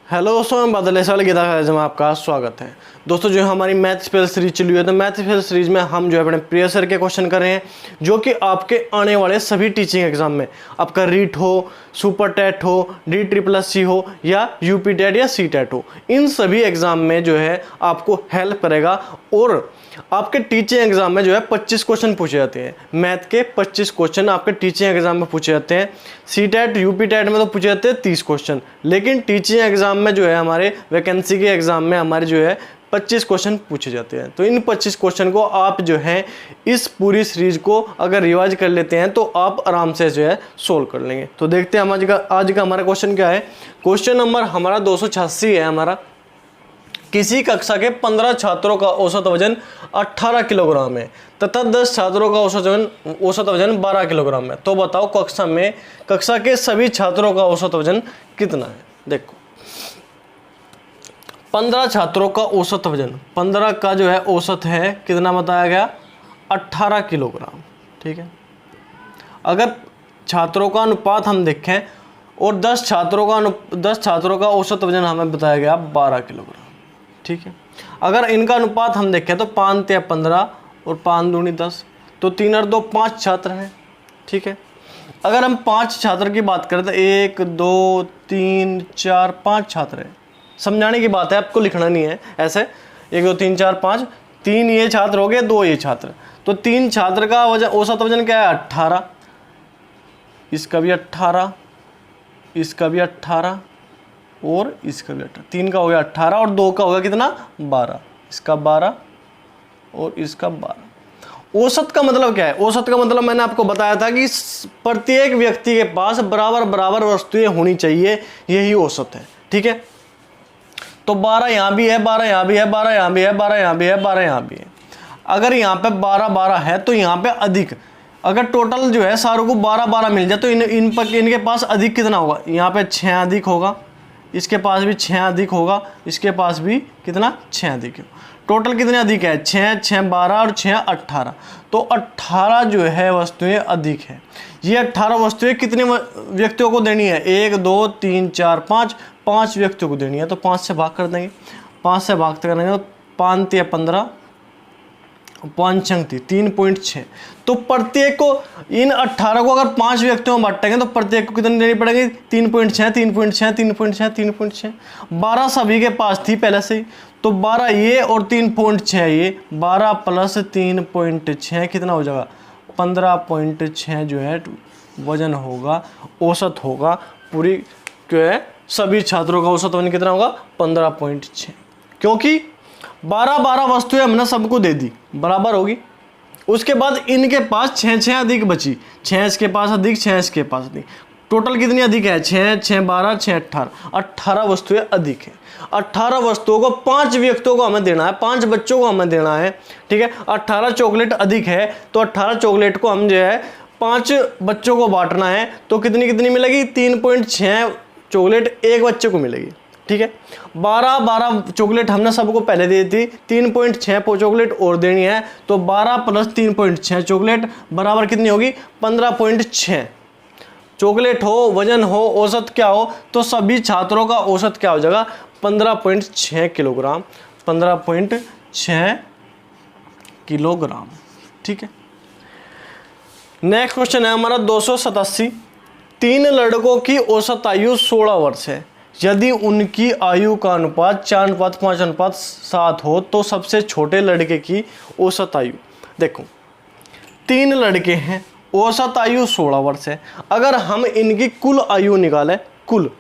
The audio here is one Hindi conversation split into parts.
हेलो दोस्तों, मैं बादल साल गीता कॉलेज में आपका स्वागत है। दोस्तों जो हमारी मैथ स्पेशल सीरीज चली हुई है, तो मैथ स्पेशल सीरीज में हम जो है अपने प्रिय सर के क्वेश्चन कर रहे हैं, जो कि आपके आने वाले सभी टीचिंग एग्जाम में, आपका रीट हो, सुपर टेट हो, DSSC हो या यूपी टेट या सी टेट हो, इन सभी एग्जाम में जो है आपको हेल्प करेगा। और आपके टीचिंग एग्जाम में जो है 25 क्वेश्चन पूछे जाते हैं। मैथ के 25 क्वेश्चन आपके टीचिंग एग्जाम में पूछे जाते हैं। सी टेट यूपी टेट में तो पूछे जाते हैं 30 क्वेश्चन, लेकिन टीचिंग एग्जाम में जो है हमारे वैकेंसी के एग्जाम में हमारे जो है 25 क्वेश्चन पूछे जाते हैं। तो इन 25 क्वेश्चन को आप जो है इस पूरी सीरीज को अगर रिवाइज कर लेते हैं तो आप आराम से जो है सोल्व कर लेंगे। तो देखते हैं आज का हमारा क्वेश्चन क्या है। क्वेश्चन नंबर हमारा 286 है हमारा। किसी कक्षा के 15 छात्रों का औसत वजन 18 किलोग्राम है तथा 10 छात्रों का औसत वजन 12 किलोग्राम है। तो बताओ कक्षा के सभी छात्रों का औसत वजन कितना है। देखो 15 छात्रों का औसत वजन, 15 का जो है औसत है कितना बताया गया, 18 किलोग्राम। ठीक है, अगर छात्रों का अनुपात हम देखें और 10 छात्रों का औसत वजन हमें बताया गया 12 किलोग्राम। ठीक है, अगर इनका अनुपात हम देखें तो 5 × 15 और 5 दूनी 10, तो 3 और 2 5 छात्र हैं। ठीक है, अगर हम 5 छात्र की बात करें तो 1 2 3 4 5 छात्र हैं। समझाने की बात है, आपको लिखना नहीं है ऐसे 1 2 3 4 5, 3 ये छात्र हो गए, 2 ये छात्र, तो 3 छात्र का वजन औसत वजन क्या है 18, इसका भी 18, इसका भी 18 और इसका भी 18, 3 का हो गया 18 और 2 का हो गया कितना 12, इसका 12 और इसका 12। औसत का मतलब क्या है? औसत का मतलब मैंने आपको बताया था कि प्रत्येक व्यक्ति के पास बराबर वस्तुएं होनी चाहिए, यही औसत है। ठीक है, तो 12 यहाँ भी है, 12 यहाँ भी है, 12 यहाँ भी है, 12 यहाँ भी है, 12 यहाँ भी है। अगर यहाँ पे 12 है तो यहाँ पे अधिक, अगर टोटल जो है सारों को 12 मिल जाए तो इनके पास अधिक कितना होगा, यहाँ पे 6 अधिक होगा, इसके पास भी 6 अधिक होगा, इसके पास भी कितना 6 अधिक है। टोटल कितने अधिक है 6 6 12 और 6 18, तो 18 जो है वस्तुएं अधिक है। ये 18 वस्तुएं कितने व्यक्तियों को देनी है, 1 2 3 4 5 व्यक्तियों को देनी है। तो 5 से भाग कर देंगे, 5 से भाग करेंगे तो 5 × 15, 5 छंग 3.6। तो प्रत्येक को इन 18 को अगर 5 व्यक्तियों में बांटेंगे तो प्रत्येक को कितनी देनी पड़ेगी 3.6 3.6 3.6 3.6। 12 सभी के पास थी पहले से ही, तो 12 ये और 3.6 ये, 12 + 3.6 कितना हो जाएगा 15.6 जो है वजन होगा, औसत होगा। पूरी जो है सभी छात्रों का औसत वजन कितना होगा 15.6, क्योंकि 12 वस्तुएं हमने सबको दे दी, बराबर होगी। उसके बाद इनके पास 6 अधिक बची, 6 इसके पास अधिक, 6 इसके पास अधिक, टोटल कितनी अधिक है 6 6 12 6 18 वस्तुएं अधिक है। 18 वस्तुओं को 5 व्यक्तियों को हमें देना है, 5 बच्चों को हमें देना है। ठीक है, 18 चॉकलेट अधिक है तो 18 चॉकलेट को हम जो है 5 बच्चों को बांटना है, तो कितनी मिलेगी 3.6 चॉकलेट एक बच्चे को मिलेगी। ठीक है, 12 चॉकलेट हमने सबको पहले दी थी, 3.6 चॉकलेट और देनी है, तो 12 + 3.6 चॉकलेट बराबर कितनी होगी 15.6 चॉकलेट हो, वजन हो, औसत क्या हो, तो सभी छात्रों का औसत क्या हो जाएगा 15.6 किलोग्राम, 15.6 किलोग्राम। ठीक है, नेक्स्ट क्वेश्चन है हमारा 287। 3 लड़कों की औसत आयु 16 वर्ष है। यदि उनकी आयु का अनुपात 4:5:7 हो तो सबसे छोटे लड़के की औसत आयु। देखो 3 लड़के हैं, औसत आयु 16 वर्ष है। अगर हम इनकी कुल आयु निकालें, कुल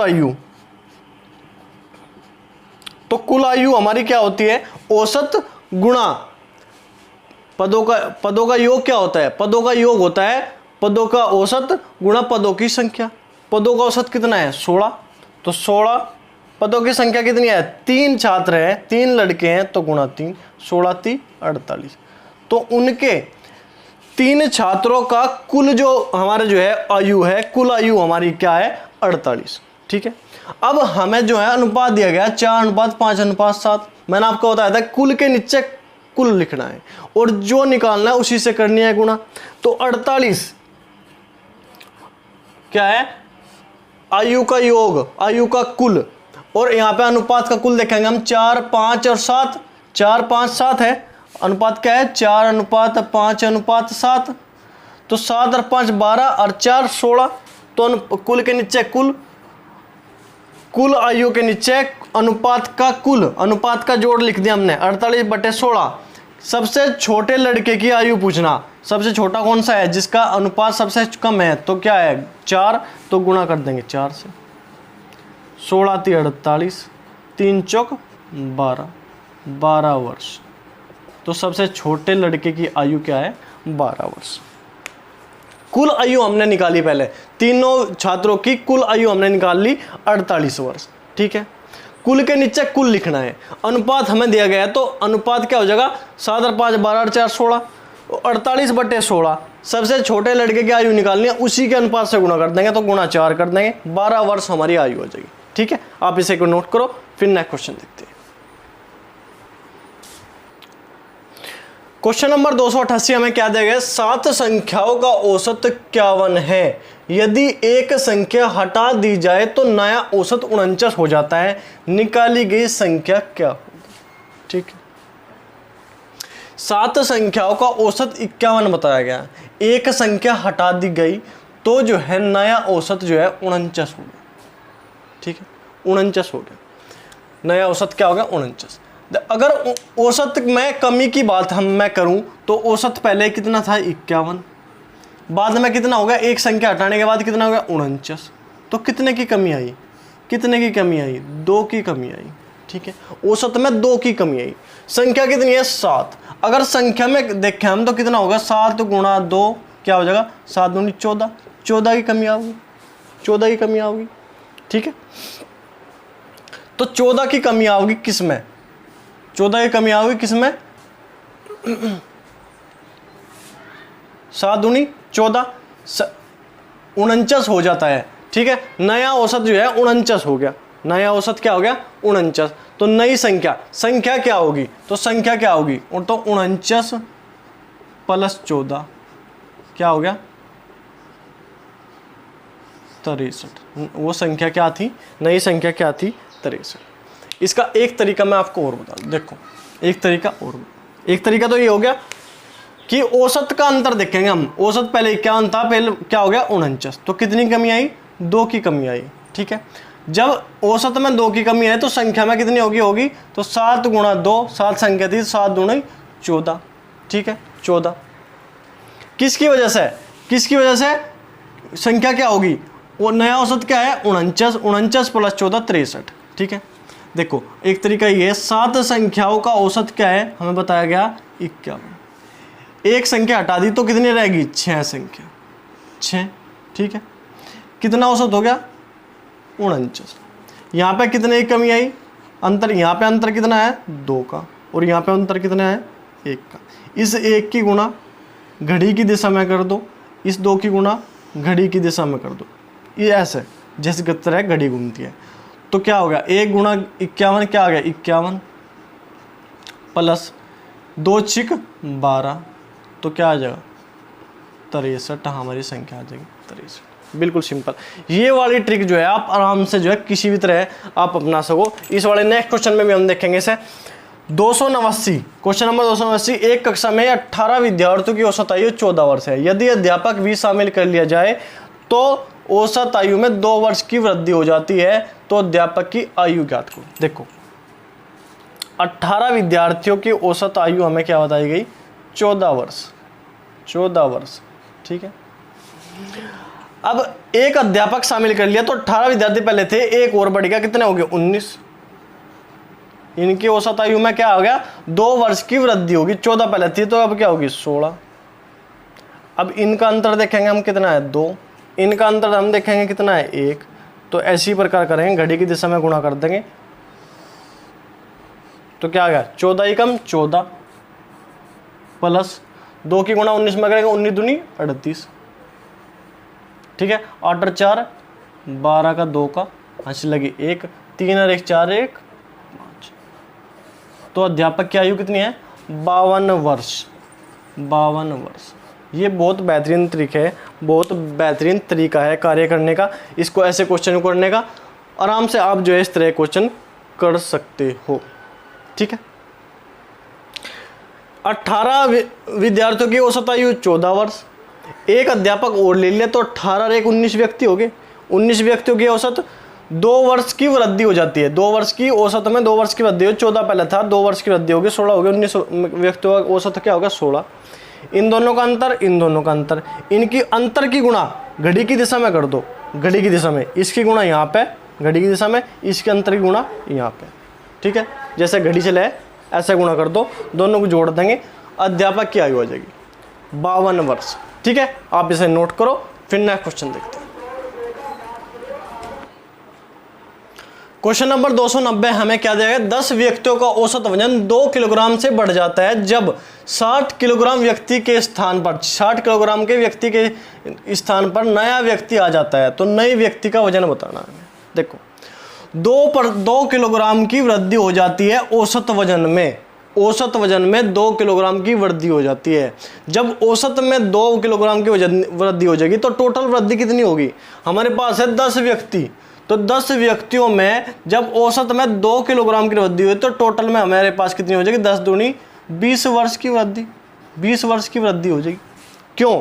आयु, तो कुल आयु हमारी क्या होती है औसत गुणा पदों का योग क्या होता है, पदों का योग होता है पदों का औसत गुणा पदों की संख्या। पदों का औसत कितना है 16, तो 16 पदों की संख्या कितनी है 3 छात्र हैं, 3 लड़के हैं, तो गुणा 3, 16 3 48। तो उनके 3 छात्रों का कुल जो हमारे जो है आयु है, कुल आयु हमारी क्या है 48। ठीक है, अब हमें जो है अनुपात दिया गया 4:5:7। मैंने आपको बताया था कुल के नीचे कुल लिखना है और जो निकालना है उसी से करनी है गुणा। तो 48 क्या है आयु का योग, आयु का कुल, और यहाँ पे अनुपात का कुल देखेंगे हम 4, 5 और 7, 4, 5, 7 है। अनुपात क्या है? 4:5:7। तो 7 और 5 12 और 4 16। तो कुल के नीचे कुल आयु के नीचे अनुपात का कुल, अनुपात का जोड़ लिख दिया हमने 48/16। सबसे छोटे लड़के की आयु पूछना, सबसे छोटा कौन सा है जिसका अनुपात सबसे कम है, तो क्या है 4, तो गुणा कर देंगे 4 से। 16 × 48, 3 चौक 12, 12 वर्ष। तो सबसे छोटे लड़के की आयु क्या है? 12 वर्ष। कुल आयु हमने निकाली, पहले तीनों छात्रों की कुल आयु हमने निकाल ली 48 वर्ष। ठीक है, कुल के नीचे कुल लिखना है, अनुपात हमें दिया गया है, तो अनुपात क्या हो जाएगा? 7 और 5 12 और 4 16, 48/16। सबसे छोटे लड़के की आयु निकालनी है, उसी के अनुपात से गुणा कर देंगे, तो गुणा 4 कर देंगे, 12 वर्ष हमारी आयु हो जाएगी। ठीक है, आप इसे को नोट करो, फिर नेक्स्ट क्वेश्चन देखते हैं। क्वेश्चन नंबर 288 हमें क्या दिया गया? 7 संख्याओं का औसत 51 है। यदि एक संख्या हटा दी जाए तो नया औसत 49 हो जाता है। निकाली गई संख्या क्या होगी? ठीक है, 7 संख्याओं का औसत 51 बताया गया। एक संख्या हटा दी गई तो जो है नया औसत जो है 49 हो गया। ठीक है, 49 हो गया, नया औसत क्या होगा? 49। अगर औसत में कमी की बात मैं करूं तो औसत पहले कितना था? 51, बाद में कितना होगा? एक संख्या हटाने के बाद कितना होगा? 49। तो कितने की कमी आई? कितने की कमी आई? 2 की कमी आई। ठीक है, औसत में 2 की कमी आई। संख्या कितनी है? 7। अगर संख्या में देखें हम तो कितना होगा? 7 × 2 क्या हो जाएगा? 7 दूनी 14, 14 की कमी आओगी, 14 की कमी आओगी। ठीक है, तो 14 की कमी आओगी किस में? 14 की कमी आओगी किस में? 7 दूनी 14, 49 हो जाता है। ठीक है, नया औसत जो है 49 हो गया। नया औसत क्या हो गया? 49। तो नई संख्या क्या होगी? तो संख्या क्या होगी? तो 49 + 14 क्या हो गया? 63। वो संख्या क्या थी? नई संख्या क्या थी? 63। इसका एक तरीका मैं आपको और बता दूं, देखो एक तरीका तो ये हो गया कि औसत का अंतर देखेंगे हम। औसत पहले 51 था, पहले क्या हो गया? 49। तो कितनी कमी आई? 2 की कमी आई। ठीक है, जब औसत में 2 की कमी है तो संख्या में कितनी होगी? तो 7 × 2, 7 संख्या थी, 7 दूनी 14। ठीक है, 14। किसकी वजह से? संख्या क्या होगी? वो नया औसत क्या है? 49, 49 + 14 63। ठीक है, देखो एक तरीका ये है, 7 संख्याओं का औसत क्या है? हमें बताया गया 51। एक संख्या हटा दी तो कितनी रहेगी? 6 संख्या, 6। ठीक है, कितना औसत हो गया? 49। यहाँ पे कितने की कमी आई? अंतर, यहाँ पे अंतर कितना है? 2 का, और यहाँ पे अंतर कितना है? 1 का। इस 1 की गुणा घड़ी की दिशा में कर दो, इस 2 की गुणा घड़ी की दिशा में कर दो। ये ऐसे जैसे की तरह घड़ी घूमती है। तो क्या होगा? 1 × 51 क्या आ गया? 51 + 2 × 12, तो क्या आ जाएगा? 63। हमारी संख्या आ जाएगी 63। बिल्कुल सिंपल। ये वाली ट्रिक जो है आप आराम से जो है किसी भी तरह आप अपना सको। इस वाले नेक्स्ट क्वेश्चन में भी हम देखेंगे इसे। 289, क्वेश्चन नंबर 289। एक कक्षा में 18 विद्यार्थियों की औसत आयु 14 वर्ष है। यदि अध्यापक भी शामिल कर लिया जाए तो औसत आयु में 2 वर्ष की वृद्धि हो जाती है। तो अध्यापक की आयु ज्ञात करो। देखो 18 विद्यार्थियों की औसत आयु हमें क्या बताई गई? 14 वर्ष, 14 वर्ष। ठीक है, अब एक अध्यापक शामिल कर लिया तो 18 विद्यार्थी पहले थे, एक और बढ़ गया, कितने हो गए? 19। इनकी औसत आयु में क्या हो गया? 2 वर्ष की वृद्धि होगी। 14 पहले थी तो अब क्या होगी? 16। अब इनका अंतर देखेंगे हम कितना है? 2। इनका अंतर हम देखेंगे कितना है? 1। तो ऐसी प्रकार करेंगे, घड़ी की दिशा में गुणा कर देंगे तो क्या आ गया? 14 ही कम 14 + 2 की गुणा 19 में करेंगे, 19 दूनी 38। ठीक है, 8 और 4 12 का 2 का हंसी लगी 1, 3 और 1 4 1 5। तो अध्यापक की आयु कितनी है? 52 वर्ष, 52 वर्ष। ये बहुत बेहतरीन तरीका है, बहुत बेहतरीन तरीका है कार्य करने का, इसको ऐसे क्वेश्चन करने का। आराम से आप जो है इस तरह क्वेश्चन कर सकते हो, ठीक है। 18 विद्यार्थियों की औसत आयु 14 वर्ष, एक अध्यापक और ले लिया तो 18 और 1 19 व्यक्ति हो गए। 19 व्यक्तियों की औसत 2 वर्ष की वृद्धि हो जाती है। 2 वर्ष की औसत में 2 वर्ष की वृद्धि हो, 14 पहले था, 2 वर्ष की वृद्धि हो गई, 16 हो गया, 19 व्यक्तियों का औसत क्या होगा 16। इन दोनों का अंतर, इन दोनों का अंतर, इनकी अंतर की गुणा घड़ी की दिशा में कर दो, घड़ी की दिशा में, इसकी गुणा यहाँ पे घड़ी की दिशा में, इसके अंतर की गुणा यहाँ पे, ठीक है। जैसे घड़ी चले ऐसे गुणा कर दो, दोनों को जोड़ देंगे, अध्यापक की आयु आ जाएगी 52 वर्ष, ठीक है। आप इसे नोट करो, फिर नेक्स्ट क्वेश्चन देखते हैं। क्वेश्चन नंबर 290 हमें क्या दिया गया, 10 व्यक्तियों का औसत वजन 2 किलोग्राम से बढ़ जाता है जब 60 किलोग्राम व्यक्ति के स्थान पर 60 किलोग्राम के व्यक्ति के स्थान पर नया व्यक्ति आ जाता है, तो नए व्यक्ति का वजन बताना है। देखो 2 किलोग्राम की वृद्धि हो जाती है औसत वजन में, औसत वजन में 2 किलोग्राम की वृद्धि हो जाती है। जब औसत में 2 किलोग्राम की वृद्धि हो जाएगी तो टोटल वृद्धि कितनी होगी, हमारे पास है 10 व्यक्ति, तो 10 व्यक्तियों में जब औसत में 2 किलोग्राम की वृद्धि हुई तो टोटल में हमारे पास कितनी हो जाएगी, 10 दूनी 20 वर्ष की वृद्धि, 20 वर्ष की वृद्धि हो जाएगी। क्यों?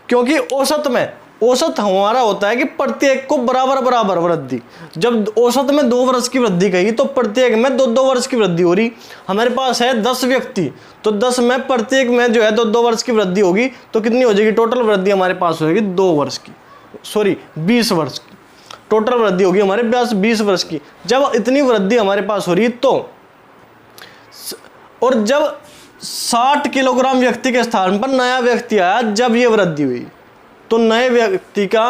क्योंकि औसत में, औसत हमारा होता है कि प्रत्येक को बराबर बराबर वृद्धि, जब औसत में 2 वर्ष की वृद्धि कही तो प्रत्येक में 2-2 वर्ष की वृद्धि हो रही। हमारे पास है 10 व्यक्ति, तो 10 में प्रत्येक में जो है 2-2 वर्ष की वृद्धि होगी, तो कितनी हो जाएगी टोटल वृद्धि हमारे पास होगी 2 वर्ष की, सॉरी 20 वर्ष की टोटल वृद्धि होगी हमारे पास 20 वर्ष की। जब इतनी वृद्धि हमारे पास हो रही तो, और जब 60 किलोग्राम व्यक्ति के स्थान पर नया व्यक्ति आया, जब ये वृद्धि हुई तो नए व्यक्ति का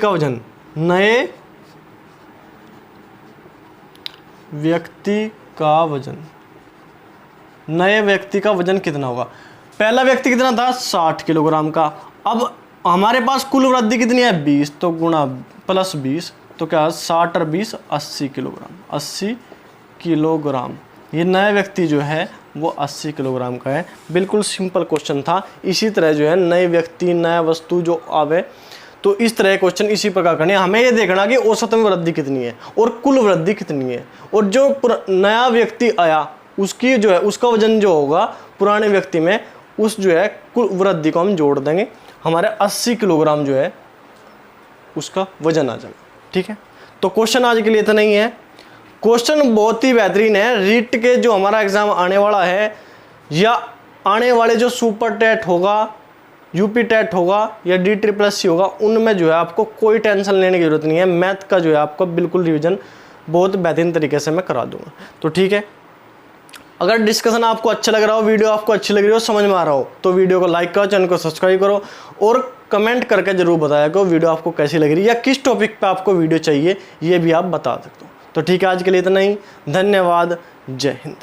वजन, नए व्यक्ति का वजन कितना होगा। पहला व्यक्ति कितना था 60 किलोग्राम का, अब हमारे पास कुल वृद्धि कितनी है 20, तो गुणा प्लस 20, तो क्या 60 और 20 80 किलोग्राम, 80 किलोग्राम। ये नया व्यक्ति जो है वो 80 किलोग्राम का है। बिल्कुल सिंपल क्वेश्चन था। इसी तरह जो है नए व्यक्ति, नया वस्तु जो आवे, तो इस तरह क्वेश्चन इसी प्रकार करने। हमें ये देखना कि औसत में वृद्धि कितनी है और कुल वृद्धि कितनी है, और जो नया व्यक्ति आया उसकी जो है उसका वजन जो होगा पुराने व्यक्ति में, उस जो है कुल वृद्धि को हम जोड़ देंगे, हमारे 80 किलोग्राम जो है उसका वजन आ जाएगा, ठीक है। तो क्वेश्चन आज के लिए इतना ही है। क्वेश्चन बहुत ही बेहतरीन है। रीट के जो हमारा एग्जाम आने वाला है, या आने वाले जो सुपर टेट होगा, यूपी टेट होगा या DSSC होगा, उनमें जो है आपको कोई टेंशन लेने की जरूरत नहीं है। मैथ का जो है आपको बिल्कुल रिवीजन बहुत बेहतरीन तरीके से मैं करा दूंगा, तो ठीक है। अगर डिस्कशन आपको अच्छा लग रहा हो, वीडियो आपको अच्छी लग रही हो, समझ में आ रहा हो, तो वीडियो को लाइक करो, चैनल को सब्सक्राइब करो, और कमेंट करके जरूर बताया करो वीडियो आपको कैसी लग रही है या किस टॉपिक पे आपको वीडियो चाहिए, ये भी आप बता सकते हो। तो ठीक है, आज के लिए इतना ही। धन्यवाद। जय हिंद।